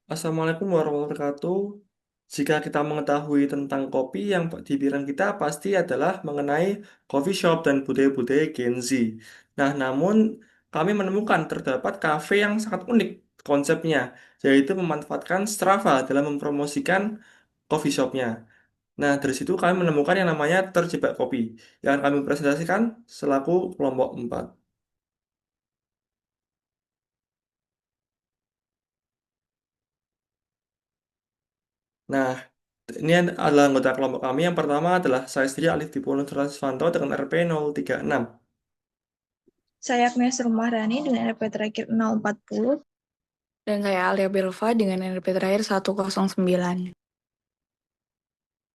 Assalamualaikum warahmatullahi wabarakatuh. Jika kita mengetahui tentang kopi, yang di pikiran kita pasti adalah mengenai coffee shop dan budaya-budaya Gen Z. Nah, namun kami menemukan terdapat kafe yang sangat unik konsepnya, yaitu memanfaatkan Strava dalam mempromosikan coffee shopnya. Nah, dari situ kami menemukan yang namanya Terjebak Kopi, yang kami presentasikan selaku kelompok 4. Nah, ini adalah anggota kelompok kami. Yang pertama adalah saya sendiri Alif Dipono Transvanto dengan RP 036. Saya Agnes Rumahrani dengan RP terakhir 040. Dan saya Alia Belva dengan NRP terakhir 109.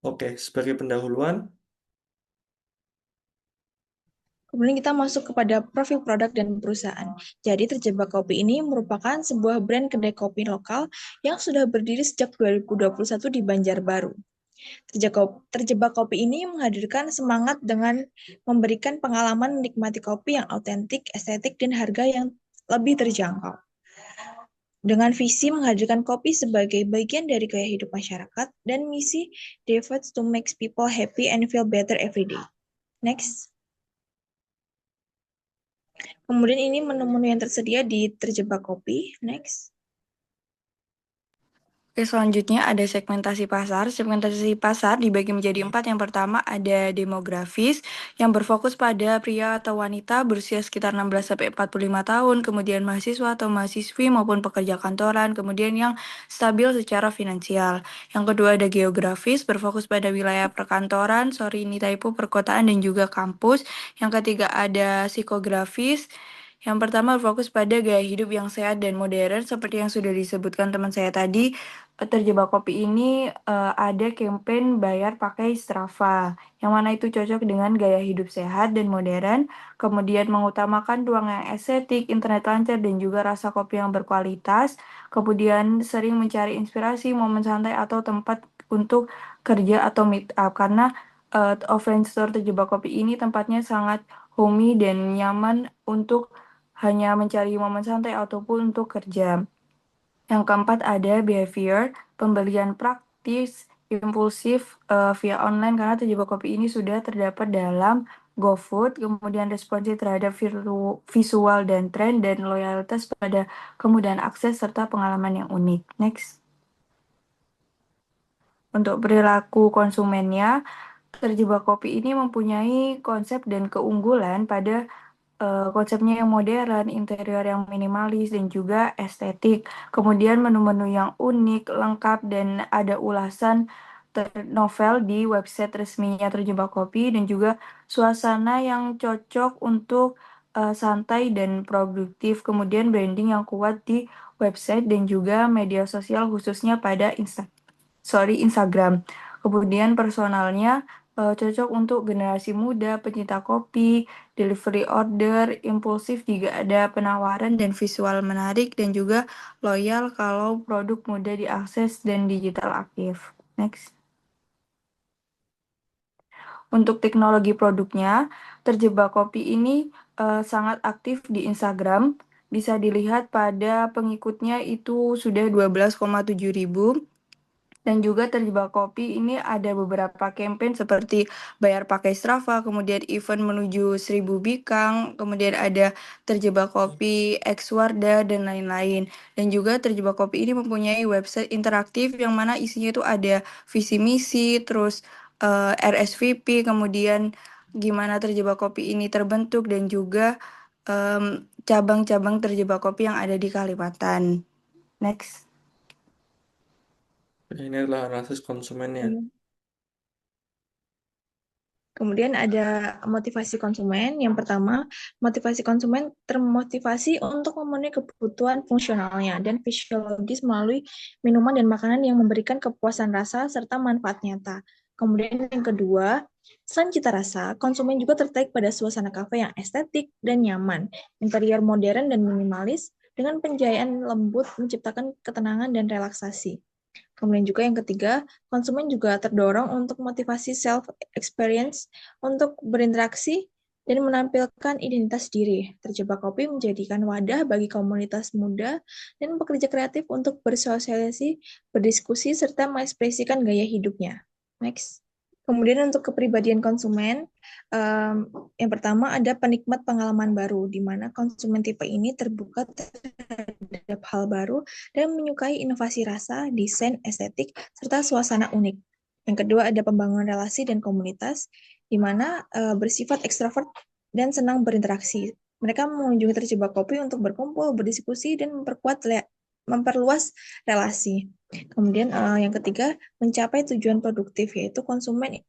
Oke, sebagai pendahuluan, Kemudian kita masuk kepada profil produk dan perusahaan. Jadi Terjebak Kopi ini merupakan sebuah brand kedai kopi lokal yang sudah berdiri sejak 2021 di Banjarbaru. Terjebak Kopi ini menghadirkan semangat dengan memberikan pengalaman menikmati kopi yang autentik, estetik, dan harga yang lebih terjangkau. Dengan visi menghadirkan kopi sebagai bagian dari gaya hidup masyarakat dan misi Devotes to make people happy and feel better every day. Next. Kemudian ini menu-menu yang tersedia di Terjebak Kopi. Next. Oke, selanjutnya ada segmentasi pasar. Segmentasi pasar dibagi menjadi 4. Yang pertama ada demografis yang berfokus pada pria atau wanita berusia sekitar 16-45 tahun, kemudian mahasiswa atau mahasiswi maupun pekerja kantoran, kemudian yang stabil secara finansial. Yang kedua ada geografis, berfokus pada wilayah perkantoran, perkotaan dan juga kampus. Yang ketiga ada psikografis. Yang pertama fokus pada gaya hidup yang sehat dan modern seperti yang sudah disebutkan teman saya tadi. Terjebak Kopi ini ada campaign bayar pakai Strava, yang mana itu cocok dengan gaya hidup sehat dan modern, kemudian mengutamakan ruang yang estetik, internet lancar, dan juga rasa kopi yang berkualitas, kemudian sering mencari inspirasi, momen santai, atau tempat untuk kerja atau meet up, karena offline store Terjebak Kopi ini tempatnya sangat homey dan nyaman untuk hanya mencari momen santai ataupun untuk kerja. Yang keempat ada behavior, pembelian praktis, impulsif via online karena Terjebak Kopi ini sudah terdapat dalam GoFood, kemudian responsif terhadap visual dan tren, dan loyalitas pada kemudahan akses serta pengalaman yang unik. Next. Untuk perilaku konsumennya, Terjebak Kopi ini mempunyai konsep dan keunggulan pada konsepnya yang modern, interior yang minimalis, dan juga estetik. Kemudian menu-menu yang unik, lengkap, dan ada ulasan novel di website resminya Terjebak Kopi, dan juga suasana yang cocok untuk santai dan produktif. Kemudian branding yang kuat di website dan juga media sosial khususnya pada Instagram. Kemudian personalnya cocok untuk generasi muda, pencinta kopi, delivery order, impulsif jika ada penawaran dan visual menarik, dan juga loyal kalau produk mudah diakses dan digital aktif. Next. Untuk teknologi produknya, Terjebak Kopi ini sangat aktif di Instagram. Bisa dilihat pada pengikutnya itu sudah 12,7 ribu. Dan juga Terjebak Kopi ini ada beberapa campaign seperti bayar pakai Strava, kemudian event menuju 1000 Bikang, kemudian ada Terjebak Kopi, X Wardah, dan lain-lain. Dan juga Terjebak Kopi ini mempunyai website interaktif yang mana isinya itu ada visi misi, terus RSVP, kemudian gimana Terjebak Kopi ini terbentuk, dan juga cabang-cabang Terjebak Kopi yang ada di Kalimantan. Next. ini adalah analisis konsumennya. Kemudian ada motivasi konsumen. Yang pertama, motivasi konsumen termotivasi untuk memenuhi kebutuhan fungsionalnya dan fisiologis melalui minuman dan makanan yang memberikan kepuasan rasa serta manfaat nyata. Kemudian yang kedua, selain cita rasa, konsumen juga tertarik pada suasana kafe yang estetik dan nyaman, interior modern dan minimalis, dengan penjayaan lembut menciptakan ketenangan dan relaksasi. Kemudian juga yang ketiga, konsumen juga terdorong untuk motivasi self-experience untuk berinteraksi dan menampilkan identitas diri. Terjebak Kopi menjadikan wadah bagi komunitas muda dan pekerja kreatif untuk bersosialisasi, berdiskusi, serta mengekspresikan gaya hidupnya. Next. Kemudian untuk kepribadian konsumen, yang pertama ada penikmat pengalaman baru, di mana konsumen tipe ini terbuka terhadap hal baru dan menyukai inovasi rasa, desain, estetik, serta suasana unik. Yang kedua ada pembangunan relasi dan komunitas, di mana bersifat ekstrovert dan senang berinteraksi. Mereka mengunjungi Terjebak Kopi untuk berkumpul, berdiskusi, dan memperluas relasi. Kemudian yang ketiga, mencapai tujuan produktif, yaitu konsumen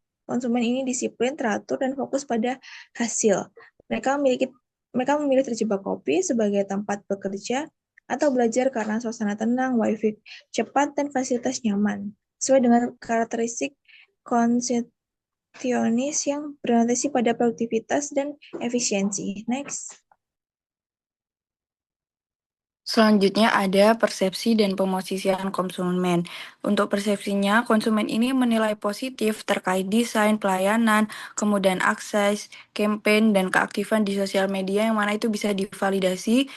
ini disiplin, teratur, dan fokus pada hasil. Mereka memilih Terjebak Kopi sebagai tempat bekerja atau belajar karena suasana tenang, wifi cepat, dan fasilitas nyaman, sesuai dengan karakteristik konsumsionis yang berorientasi pada produktivitas dan efisiensi. Next. Selanjutnya ada persepsi dan pemosisian konsumen. Untuk persepsinya, konsumen ini menilai positif terkait desain, pelayanan, kemudian akses, campaign, dan keaktifan di sosial media yang mana itu bisa divalidasi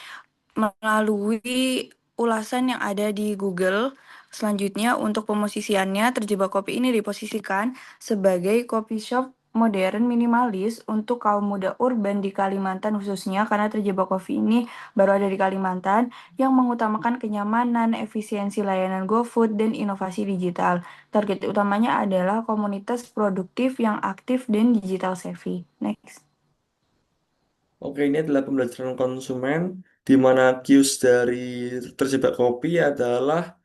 melalui ulasan yang ada di Google. Selanjutnya, untuk pemosisiannya, Terjebak Kopi ini diposisikan sebagai coffee shop modern minimalis untuk kaum muda urban di Kalimantan khususnya, karena Terjebak Kopi ini baru ada di Kalimantan, yang mengutamakan kenyamanan, efisiensi layanan GoFood, dan inovasi digital. Target utamanya adalah komunitas produktif yang aktif dan digital savvy. Next. Oke, ini adalah pembelajaran konsumen di mana cues dari Terjebak Kopi adalah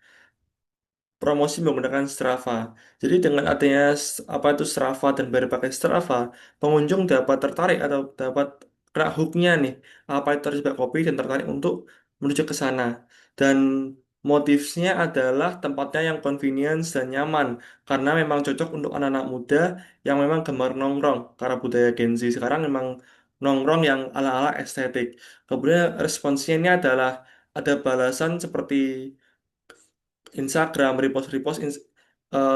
promosi menggunakan Strava. Jadi dengan adanya apa itu Strava dan bayar pakai Strava, pengunjung dapat tertarik atau dapat kena hooknya nih, apa itu Terjebak Kopi dan tertarik untuk menuju ke sana. Dan motifnya adalah tempatnya yang convenience dan nyaman karena memang cocok untuk anak-anak muda yang memang gemar nongkrong karena budaya Gen Z sekarang memang nongkrong yang ala-ala estetik. Kemudian responsnya ini adalah ada balasan seperti Instagram,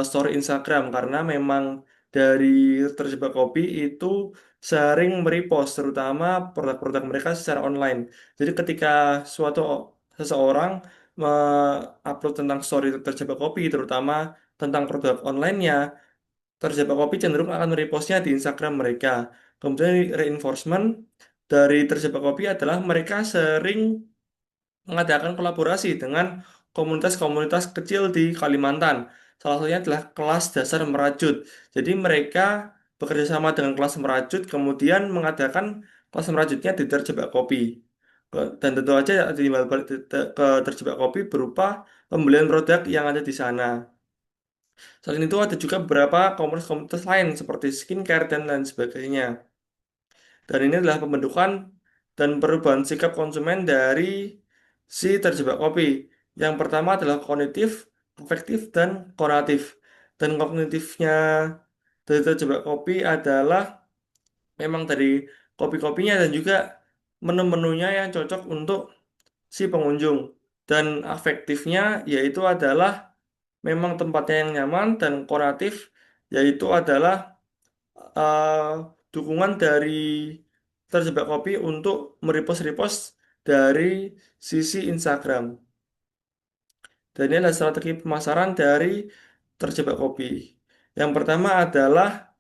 story Instagram karena memang dari Terjebak Kopi itu sering merepost terutama produk-produk mereka secara online. Jadi ketika seseorang upload tentang story Terjebak Kopi terutama tentang produk online-nya, Terjebak Kopi cenderung akan merepostnya di Instagram mereka. Kemudian reinforcement dari Terjebak Kopi adalah mereka sering mengadakan kolaborasi dengan komunitas-komunitas kecil di Kalimantan. Salah satunya adalah kelas dasar merajut. Jadi mereka bekerja sama dengan kelas merajut, kemudian mengadakan kelas merajutnya di Terjebak Kopi. Dan tentu saja timbal balik ke Terjebak Kopi berupa pembelian produk yang ada di sana. Selain itu ada juga beberapa komunitas-komunitas lain seperti skincare dan lain sebagainya. Dan ini adalah pembentukan dan perubahan sikap konsumen dari si Terjebak Kopi. Yang pertama adalah kognitif, afektif, dan konatif. Dan kognitifnya dari Terjebak Kopi adalah memang dari kopi-kopinya dan juga menu-menunya yang cocok untuk si pengunjung. Dan afektifnya yaitu adalah memang tempatnya yang nyaman dan konatif yaitu adalah eh, dukungan dari Terjebak Kopi untuk merepost-repost dari sisi Instagram. Dan ini adalah strategi pemasaran dari Terjebak Kopi. Yang pertama adalah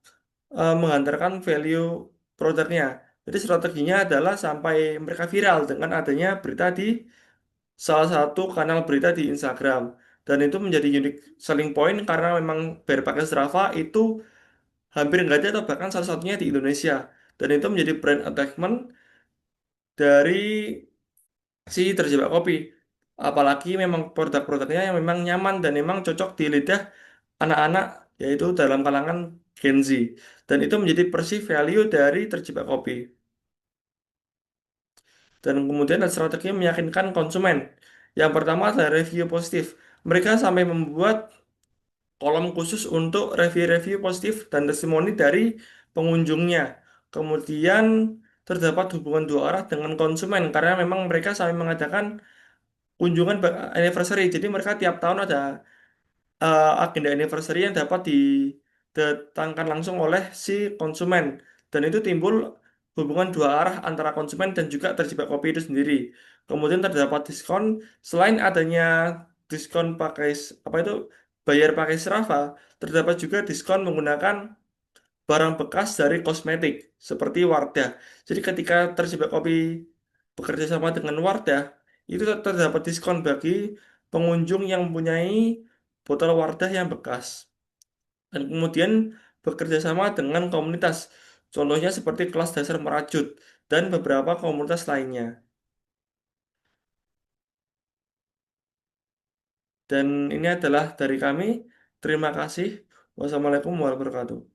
menghantarkan value produknya. Jadi strateginya adalah sampai mereka viral dengan adanya berita di salah satu kanal berita di Instagram. Dan itu menjadi unique selling point karena memang berbagai Strava itu hampir nggak ada atau bahkan salah satunya di Indonesia. Dan itu menjadi brand attachment dari si Terjebak Kopi. Apalagi memang produk-produknya yang memang nyaman dan memang cocok di lidah anak-anak, yaitu dalam kalangan Gen Z. Dan itu menjadi perceived value dari Terjebak Kopi. Dan kemudian ada strategi meyakinkan konsumen. Yang pertama adalah review positif. Mereka sampai membuat kolom khusus untuk review-review positif dan testimoni dari pengunjungnya. Kemudian terdapat hubungan dua arah dengan konsumen karena memang mereka sampai mengadakan kunjungan anniversary. Jadi mereka tiap tahun ada agenda anniversary yang dapat didatangkan langsung oleh si konsumen. Dan itu timbul hubungan dua arah antara konsumen dan juga terjebak kopi itu sendiri. Kemudian terdapat diskon selain adanya diskon pakai apa itu bayar pakai Strava, terdapat juga diskon menggunakan barang bekas dari kosmetik seperti Wardah. Jadi ketika terjebak kopi bekerja sama dengan Wardah, itu terdapat diskon bagi pengunjung yang mempunyai botol Wardah yang bekas. Dan kemudian bekerja sama dengan komunitas, contohnya seperti kelas dasar merajut dan beberapa komunitas lainnya. Dan ini adalah dari kami. Terima kasih. Wassalamualaikum warahmatullahi wabarakatuh.